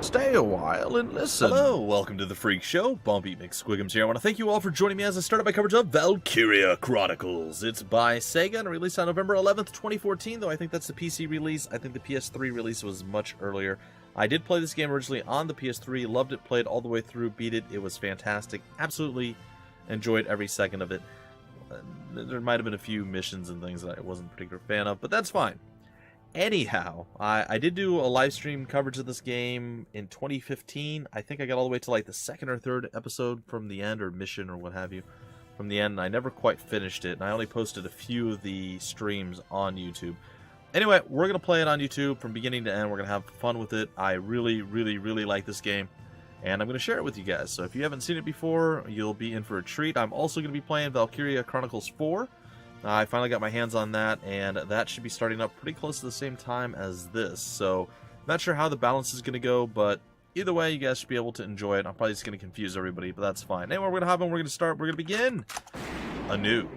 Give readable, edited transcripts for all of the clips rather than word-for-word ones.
Stay a while and listen. Hello, welcome to the Freak Show. Bumpy McSquigums here. I want to thank you all for joining me as I start up my coverage of Valkyria Chronicles. It's by Sega and released on November 11th, 2014, though I think that's the PC release. I think the PS3 release was much earlier. I did play this game originally on the PS3, loved it, played all the way through, beat it. It was fantastic. Absolutely enjoyed every second of it. There might have been a few missions and things that I wasn't a particular fan of, but that's fine. Anyhow, I did do a live stream coverage of this game in 2015. I think I got all the way to like the second or third episode from the end, or mission, or what have you, from the end, and I never quite finished it, and I only posted a few of the streams on YouTube. Anyway, we're going to play it on YouTube from beginning to end. We're going to have fun with it. I really, really, really like this game, and I'm going to share it with you guys. So if you haven't seen it before, you'll be in for a treat. I'm also going to be playing Valkyria Chronicles 4. I finally got my hands on that, and that should be starting up pretty close to the same time as this. So, not sure how the balance is going to go, but either way, you guys should be able to enjoy it. I'm probably just going to confuse everybody, but that's fine. Anyway, we're going to hop in, we're going to start, we're going to begin anew.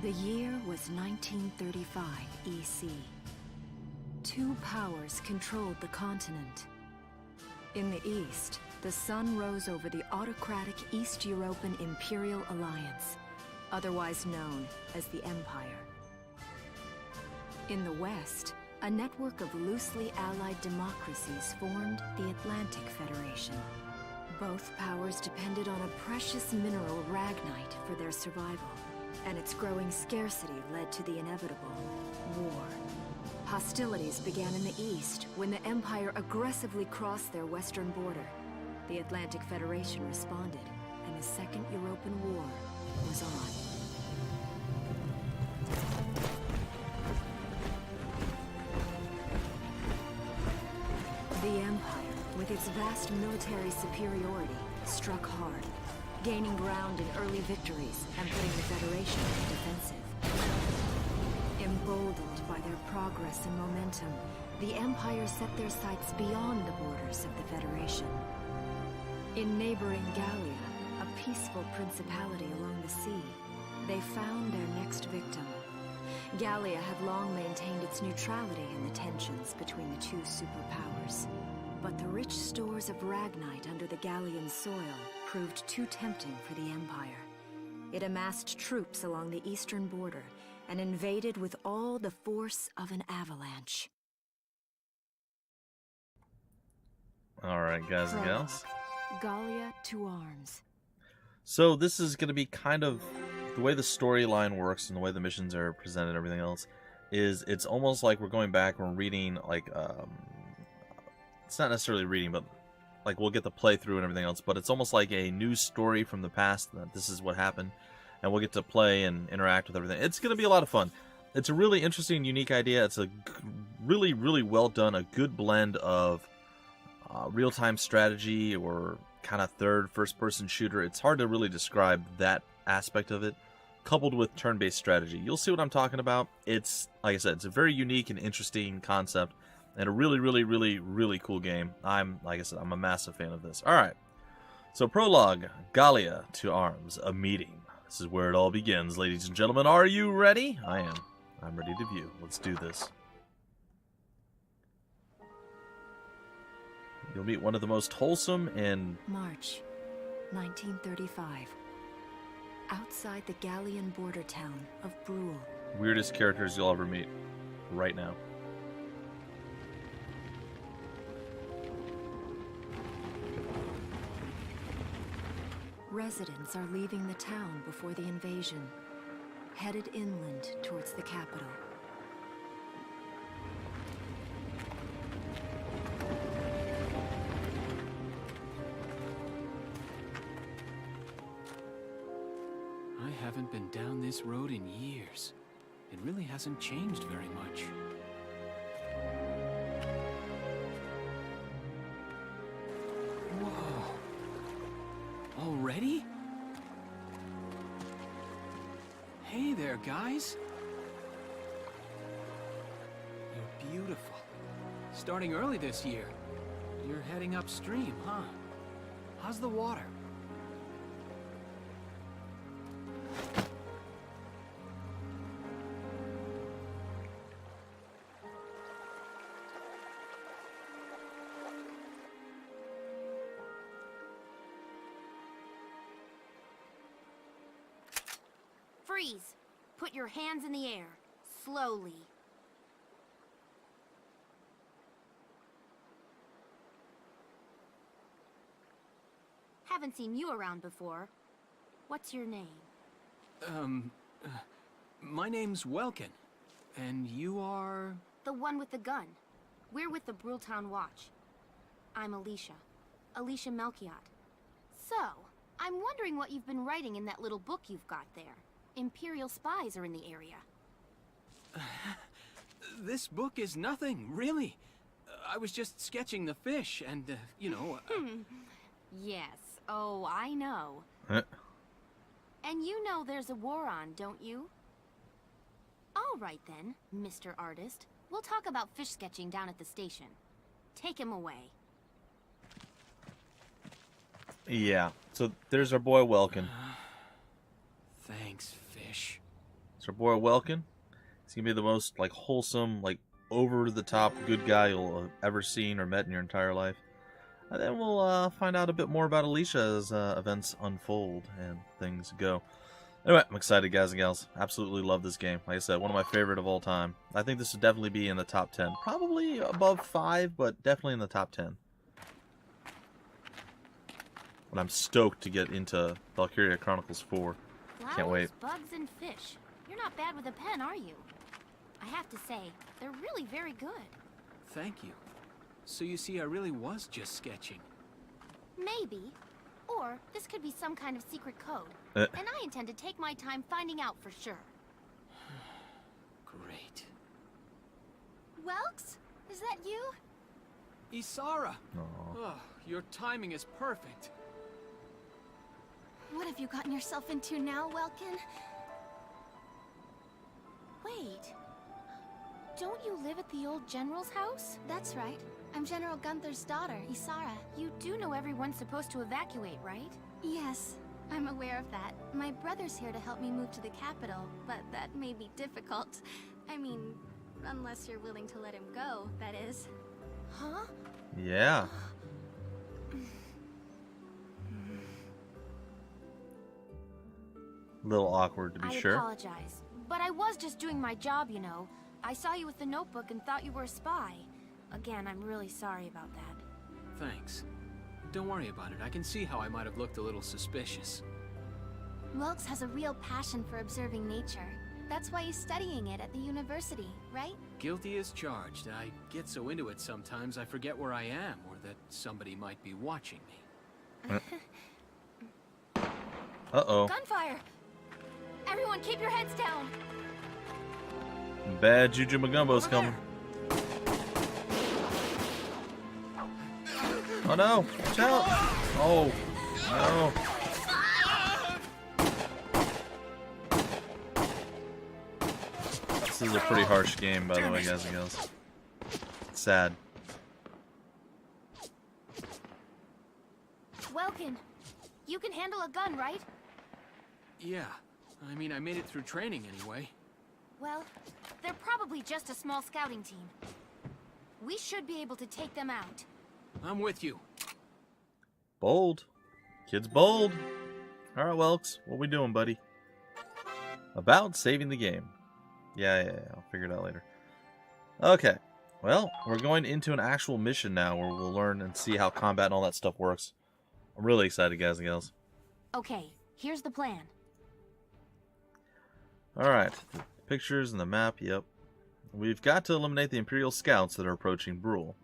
The year was 1935 EC. Two powers controlled the continent. In the east, the sun rose over the autocratic East European Imperial Alliance, otherwise known as the Empire. In the west, a network of loosely allied democracies formed the Atlantic Federation. Both powers depended on a precious mineral ragnite for their survival, and its growing scarcity led to the inevitable war. Hostilities began in the east when the Empire aggressively crossed their western border. The Atlantic Federation responded, and the Second European War was on. The Empire, with its vast military superiority, struck hard, gaining ground in early victories and putting the Federation on the defensive. Emboldened by their progress and momentum, the Empire set their sights beyond the borders of the Federation. In neighboring Gallia, a peaceful principality along the sea, they found their next victim. Gallia had long maintained its neutrality in the tensions between the two superpowers. But the rich stores of ragnite under the Gallian soil proved too tempting for the Empire. It amassed troops along the eastern border and invaded with all the force of an avalanche. Alright, guys and gals. Gallia to arms. So this is going to be kind of the way the storyline works and the way the missions are presented and everything else is it's almost like we're going back and we're reading like it's not necessarily reading, but like we'll get the playthrough and everything else, but it's almost like a news story from the past that this is what happened, and we'll get to play and interact with everything. It's going to be a lot of fun. It's a really interesting, unique idea. It's a really, really well done, a good blend of real-time strategy or kind of first-person shooter. It's hard to really describe that aspect of it, coupled with turn-based strategy. You'll see what I'm talking about. It's, like I said, it's a very unique and interesting concept, and a really, really, really, really cool game. Like I said, I'm a massive fan of this. Alright, so Prologue, Gallia to arms, a meeting. This is where it all begins, ladies and gentlemen. Are you ready? I am. I'm ready to view. Let's do this. You'll meet one of the most wholesome and... March, 1935. Outside the Gallian border town of Brule. weirdest characters you'll ever meet. Right now. Residents are leaving the town before the invasion, headed inland towards the capital. I haven't been down this road in years. It really hasn't changed very much. Whoa. Already? Hey there, guys. You're beautiful. Starting early this year. You're heading upstream, huh? How's the water? Freeze! Put your hands in the air. Slowly. Haven't seen you around before. What's your name? My name's Welkin. And you are... The one with the gun. We're with the Bruletown Watch. I'm Alicia. Alicia Melchiot. So, I'm wondering what you've been writing in that little book you've got there. Imperial spies are in the area. This book is nothing, really. I was just sketching the fish, and, you know... Yes. Oh, I know. And you know there's a war on, don't you? All right then, Mr. Artist. We'll talk about fish sketching down at the station. Take him away. Yeah, so there's our boy Welkin. Thanks, fish. It's our boy Welkin. He's gonna be the most, like, wholesome, like, over-the-top good guy you'll have ever seen or met in your entire life. And then we'll find out a bit more about Alicia as events unfold and things go. Anyway, I'm excited, guys and gals. Absolutely love this game. Like I said, one of my favorite of all time. I think this would definitely be in the top 10. Probably above 5, but definitely in the top 10. But I'm stoked to get into Valkyria Chronicles 4. Can't wait. Bugs, and fish. You're not bad with a pen, are you? I have to say, they're really very good. Thank you. So you see, I really was just sketching. Maybe. Or this could be some kind of secret code. And I intend to take my time finding out for sure. Great. Welks? Is that you? Isara! Aww. Oh, your timing is perfect. What have you gotten yourself into now, Welkin? Wait. Don't you live at the old general's house? That's right. I'm General Gunther's daughter, Isara. You do know everyone's supposed to evacuate, right? Yes, I'm aware of that. My brother's here to help me move to the capital, but that may be difficult. I mean, unless you're willing to let him go, that is. Huh? Yeah. A little awkward, to be sure. I apologize, but I was just doing my job, you know. I saw you with the notebook and thought you were a spy. Again, I'm really sorry about that. Thanks. Don't worry about it. I can see how I might have looked a little suspicious. Welks has a real passion for observing nature. That's why he's studying it at the university, right? Guilty as charged. I get so into it sometimes I forget where I am, or that somebody might be watching me. Uh-oh. Gunfire! Everyone keep your heads down! Bad Juju Magumbo's coming. Oh no! Watch out! Oh, no. This is a pretty harsh game, by the way, guys and girls. Sad. Welkin, you can handle a gun, right? Yeah. I mean, I made it through training anyway. Well, they're probably just a small scouting team. We should be able to take them out. I'm with you. Bold. Kid's bold. Alright, Welks. What we doing, buddy? About saving the game. Yeah. I'll figure it out later. Okay. Well, we're going into an actual mission now where we'll learn and see how combat and all that stuff works. I'm really excited, guys and gals. Okay, here's the plan. Alright. The pictures and the map, yep. We've got to eliminate the Imperial scouts that are approaching Brule.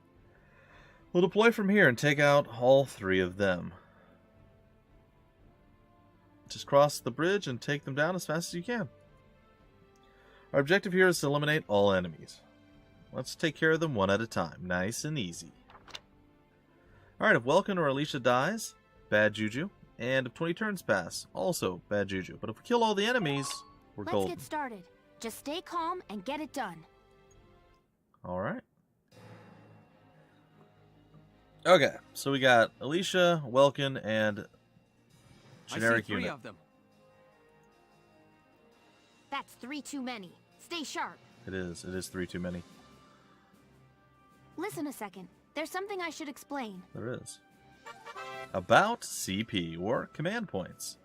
We'll deploy from here and take out all 3 of them. Just cross the bridge and take them down as fast as you can. Our objective here is to eliminate all enemies. Let's take care of them one at a time. Nice and easy. Alright, if Welkin or Alicia dies, bad juju. And if 20 turns pass, also bad juju. But if we kill all the enemies, we're golden. Let's get started. Just stay calm and get it done. Alright. Okay, so we got Alicia, Welkin, and generic I see 3 unit. of them. That's 3 too many. Stay sharp. It is 3 too many. Listen a second. There's something I should explain. There is. About CP, or command points.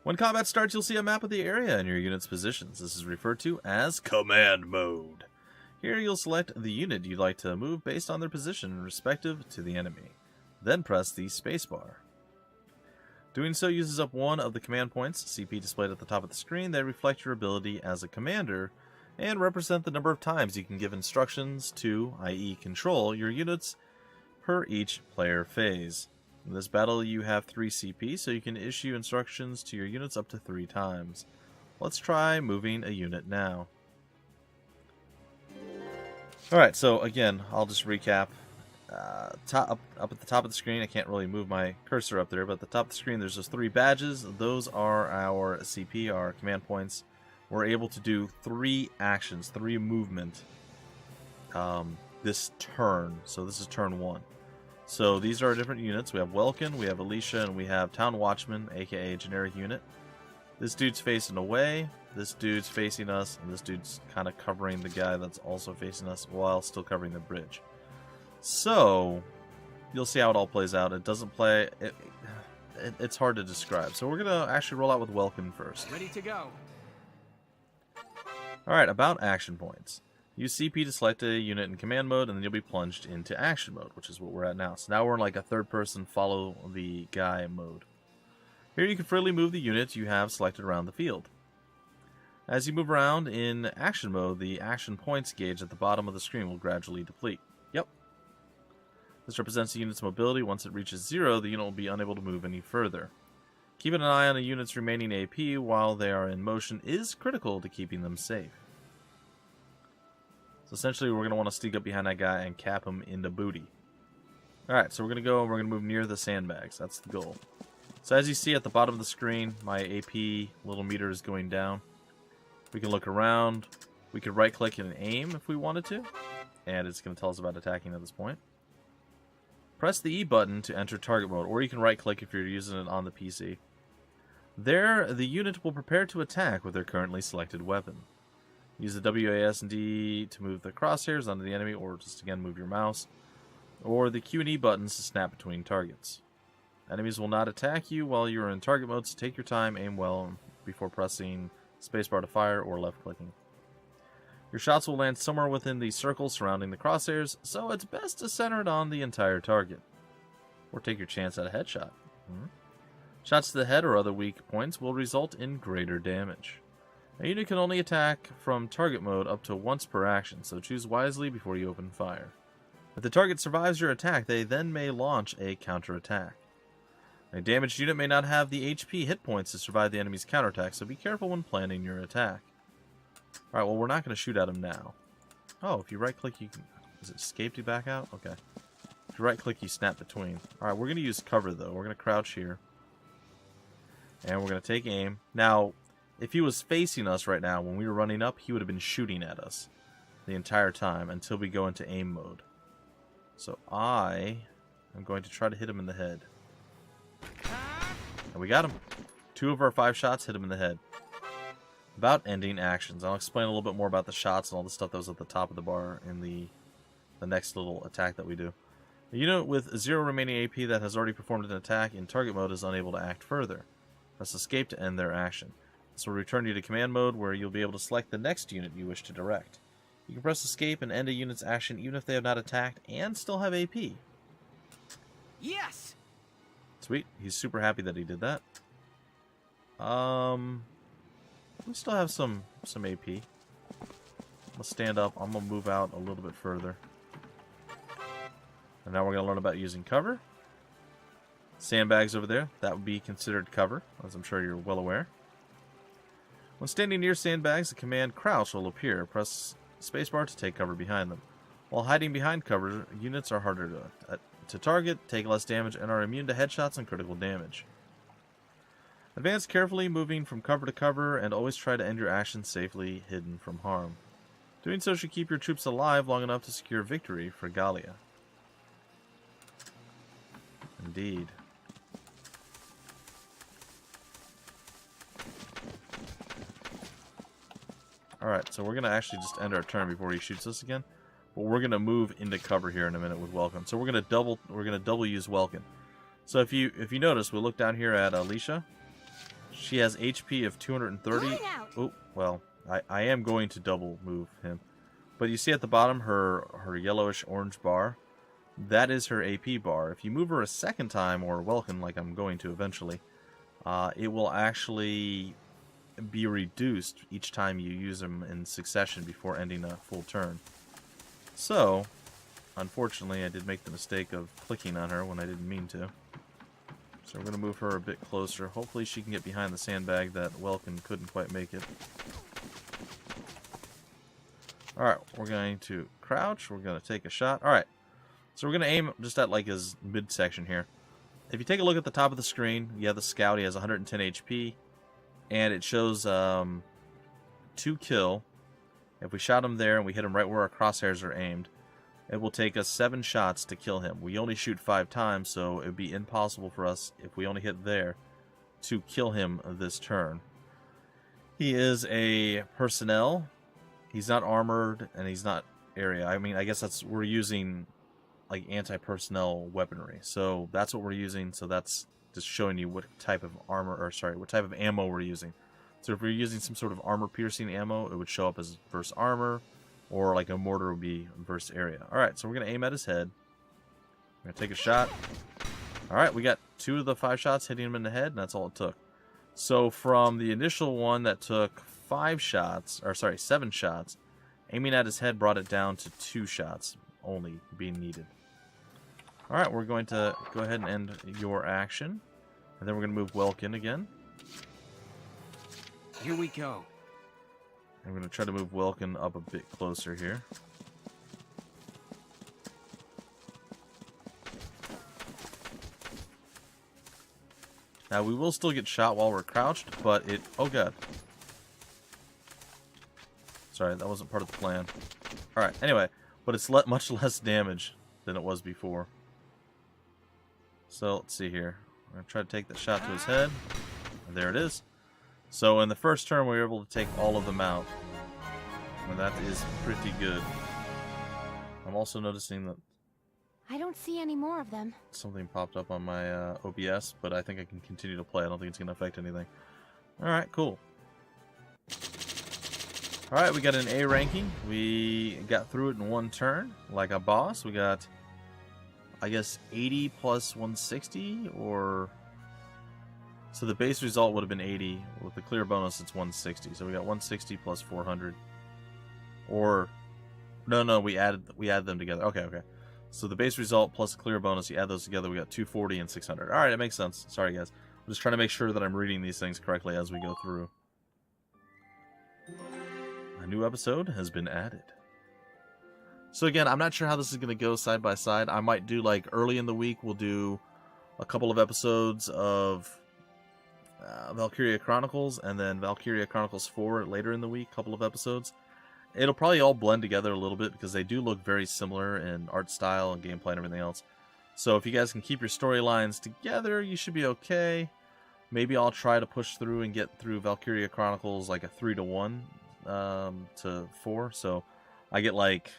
When combat starts, you'll see a map of the area and your unit's positions. This is referred to as Command Mode. Here you'll select the unit you'd like to move based on their position respective to the enemy. Then press the spacebar. Doing so uses up one of the command points, CP displayed at the top of the screen. They reflect your ability as a commander and represent the number of times you can give instructions to, i.e. control, your units per each player phase. In this battle you have 3 CP, so you can issue instructions to your units up to 3 times. Let's try moving a unit now. Alright, so again, I'll just recap. Up at the top of the screen, I can't really move my cursor up there, but at the top of the screen there's those 3 badges. Those are our CP, our command points. We're able to do 3 actions, 3 movement this turn. So this is turn 1. So these are our different units. We have Welkin, we have Alicia, and we have Town Watchman, aka a generic unit. This dude's facing away, this dude's facing us, and this dude's kind of covering the guy that's also facing us while still covering the bridge. So, you'll see how it all plays out. It doesn't play... It's hard to describe. So we're going to actually roll out with Welkin first. Ready to go. Alright, about action points. Use CP to select a unit in command mode, and then you'll be plunged into action mode, which is what we're at now. So now we're in like a third-person follow-the-guy mode. Here you can freely move the units you have selected around the field. As you move around in action mode, the action points gauge at the bottom of the screen will gradually deplete. Yep. This represents the unit's mobility. Once it reaches 0, the unit will be unable to move any further. Keeping an eye on a unit's remaining AP while they are in motion is critical to keeping them safe. So essentially we're going to want to sneak up behind that guy and cap him in the booty. Alright, so we're going to move near the sandbags. That's the goal. So as you see at the bottom of the screen, my AP little meter is going down. We can look around. We could right click and aim if we wanted to. And it's going to tell us about attacking at this point. Press the E button to enter target mode, or you can right click if you're using it on the PC. There, the unit will prepare to attack with their currently selected weapon. Use the WASD to move the crosshairs onto the enemy, or just again move your mouse. Or the Q and E buttons to snap between targets. Enemies will not attack you while you are in target mode, so take your time, aim well before pressing spacebar to fire or left clicking. Your shots will land somewhere within the circle surrounding the crosshairs, so it's best to center it on the entire target. Or take your chance at a headshot. Shots to the head or other weak points will result in greater damage. A unit can only attack from target mode up to once per action, so choose wisely before you open fire. If the target survives your attack, they then may launch a counterattack. A damaged unit may not have the HP hit points to survive the enemy's counterattack, so be careful when planning your attack. Alright, well we're not going to shoot at him now. Oh, if you right click you can... Is it escape to back out? Okay. If you right click you snap between. Alright, we're going to use cover though. We're going to crouch here. And we're going to take aim. Now, if he was facing us right now, when we were running up, he would have been shooting at us the entire time until we go into aim mode. So I am going to try to hit him in the head. And we got him. 2 of our 5 shots hit him in the head. About ending actions. I'll explain a little bit more about the shots and all the stuff that was at the top of the bar in the next little attack that we do. A unit with 0 remaining AP that has already performed an attack in target mode is unable to act further. Press escape to end their action. This will return you to command mode where you'll be able to select the next unit you wish to direct. You can press escape and end a unit's action even if they have not attacked and still have AP. Yes! Sweet. He's super happy that he did that. We still have some AP. Let's stand up. I'm going to move out a little bit further. And now we're going to learn about using cover. Sandbags over there. That would be considered cover, as I'm sure you're well aware. When standing near sandbags, the command crouch will appear. Press spacebar to take cover behind them. While hiding behind cover, units are harder to target, take less damage, and are immune to headshots and critical damage. Advance carefully, moving from cover to cover, and always try to end your action safely hidden from harm. Doing so should keep your troops alive long enough to secure victory for Gallia. Indeed. Alright, so we're going to actually just end our turn before he shoots us again. But we're going to move into cover here in a minute with Welkin. So we're going to double use Welkin. So if you notice, we look down here at Alicia. She has HP of 230. Oh, well, I am going to double move him. But you see at the bottom her yellowish orange bar? That is her AP bar. If you move her a second time, or Welkin, like I'm going to eventually, it will actually be reduced each time you use them in succession before ending a full turn. So, unfortunately, I did make the mistake of clicking on her when I didn't mean to. So we're going to move her a bit closer. Hopefully she can get behind the sandbag that Welkin couldn't quite make it. Alright, we're going to crouch. We're going to take a shot. Alright, so we're going to aim just at like his midsection here. If you take a look at the top of the screen, you have the scout. He has 110 HP. And it shows 2 kill. If we shot him there and we hit him right where our crosshairs are aimed, it will take us 7 shots to kill him. We only shoot 5 times, so it would be impossible for us, if we only hit there, to kill him this turn. He is a personnel. He's not armored, and he's not area. I mean, I guess we're using like anti-personnel weaponry. So that's what we're using. So that's just showing you what type of what type of ammo we're using. So if we're using some sort of armor-piercing ammo, it would show up as verse armor, or like a mortar would be verse area. Alright, so we're going to aim at his head. We're going to take a shot. Alright, we got 2 of the 5 shots hitting him in the head, and that's all it took. So from the initial one that took 7 shots, aiming at his head brought it down to 2 shots only being needed. Alright, we're going to go ahead and end your action. And then we're going to move Welkin again. Here we go. I'm going to try to move Welkin up a bit closer here. Now, we will still get shot while we're crouched, but it... Oh, God. Sorry, that wasn't part of the plan. Alright, anyway. But it's much less damage than it was before. So, let's see here. I'm going to try to take the shot to his head. And there it is. So, in the first turn, we were able to take all of them out. And that is pretty good. I'm also noticing that I don't see any more of them. something popped up on my OBS, but I think I can continue to play. I don't think it's going to affect anything. Alright, cool. Alright, we got an A ranking. We got through it in 1 turn, like a boss. We got, I guess, 80 plus 160, or... So the base result would have been 80. With the clear bonus, it's 160. So we got 160 plus 400. Or... No, we add them together. Okay. So the base result plus clear bonus, you add those together, we got 240 and 600. Alright, it makes sense. Sorry, guys. I'm just trying to make sure that I'm reading these things correctly as we go through. A new episode has been added. So again, I'm not sure how this is going to go side by side. I might do, like, early in the week, we'll do a couple of episodes of Valkyria Chronicles, and then Valkyria Chronicles 4 later in the week, couple of episodes. It'll probably all blend together a little bit because they do look very similar in art style and gameplay and everything else. So if you guys can keep your storylines together, you should be okay. Maybe I'll try to push through and get through Valkyria Chronicles like a 3-to-1 to 4. So I get like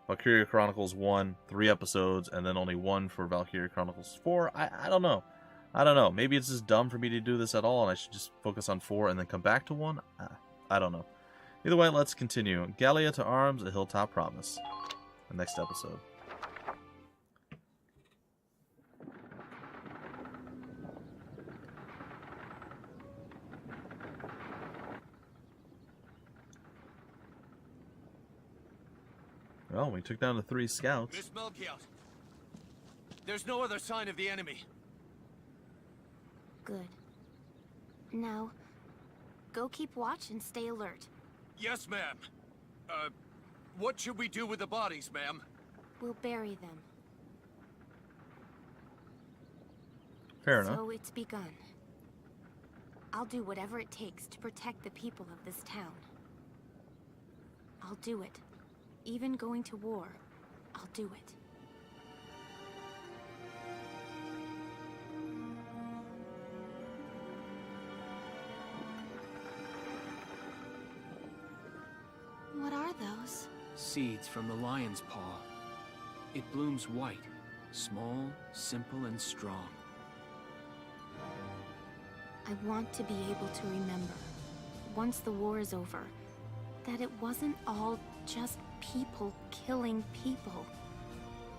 Valkyria Chronicles 1, 3 episodes, and then only 1 for Valkyria Chronicles 4. I don't know. Maybe it's just dumb for me to do this at all, and I should just focus on 4 and then come back to 1. I don't know. Either way, let's continue. Gallia to arms, a hilltop promise. The next episode. Well, we took down the 3 scouts. Miss Melchiot, there's no other sign of the enemy. Good. Now, go keep watch and stay alert. Yes, ma'am. What should we do with the bodies, ma'am? We'll bury them. Fair enough. So it's begun. I'll do whatever it takes to protect the people of this town. I'll do it. Even going to war, I'll do it. What are those? Seeds from the lion's paw. It blooms white, small, simple, and strong. I want to be able to remember, once the war is over, that it wasn't all just people killing people.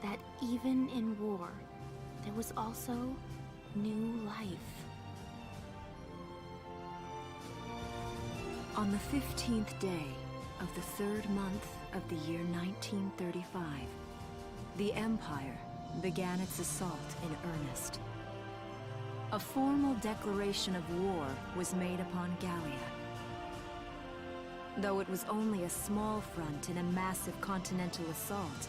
That even in war, there was also new life. On the 15th day of the 3rd month of the year 1935, the Empire began its assault in earnest. A formal declaration of war was made upon Gallia. Though it was only a small front in a massive continental assault,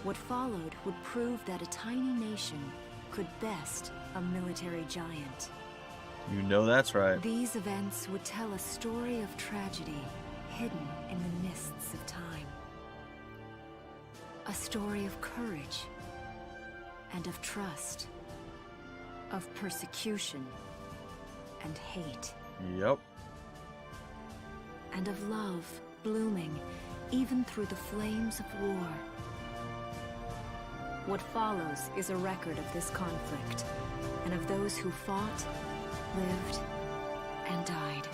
what followed would prove that a tiny nation could best a military giant. You know that's right. These events would tell a story of tragedy hidden in the mists of time. A story of courage and of trust, of persecution and hate. Yep. And of love blooming even through the flames of war. What follows is a record of this conflict, and of those who fought, lived, and died.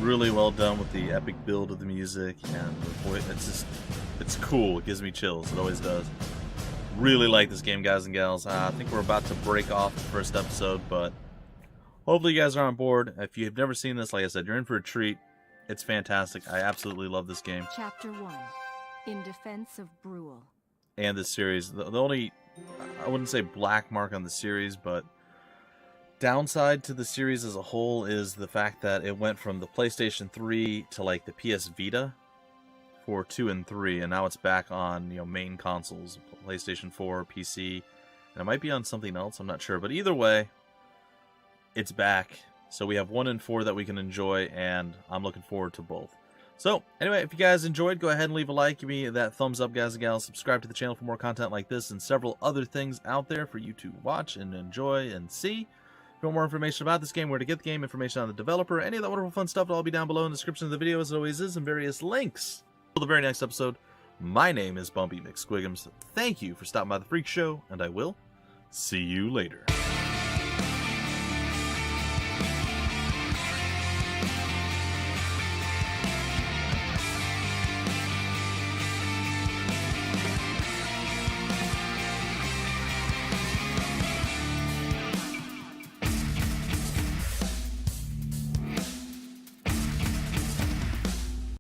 Really well done with the epic build of the music, and the voice. It's cool. It gives me chills. It always does. Really like this game, guys and gals. I think we're about to break off the first episode, but hopefully you guys are on board. If you've never seen this, like I said, you're in for a treat. It's fantastic. I absolutely love this game. Chapter 1. In Defense of Brule. And this series. The only, I wouldn't say black mark on the series, but downside to the series as a whole is the fact that it went from the PlayStation 3 to like the PS Vita for 2 and 3, and now it's back on, main consoles, PlayStation 4, PC, and it might be on something else, I'm not sure, but either way, it's back. So we have 1 and 4 that we can enjoy, and I'm looking forward to both. So, anyway, if you guys enjoyed, go ahead and leave a like, give me that thumbs up, guys and gals, subscribe to the channel for more content like this, and several other things out there for you to watch and enjoy and see. If you want more information about this game, where to get the game, information on the developer, any of that wonderful fun stuff, it'll all be down below in the description of the video, as it always is, and various links. Until the very next episode, my name is Bumpy McSquigums. Thank you for stopping by the Freak Show, and I will see you later.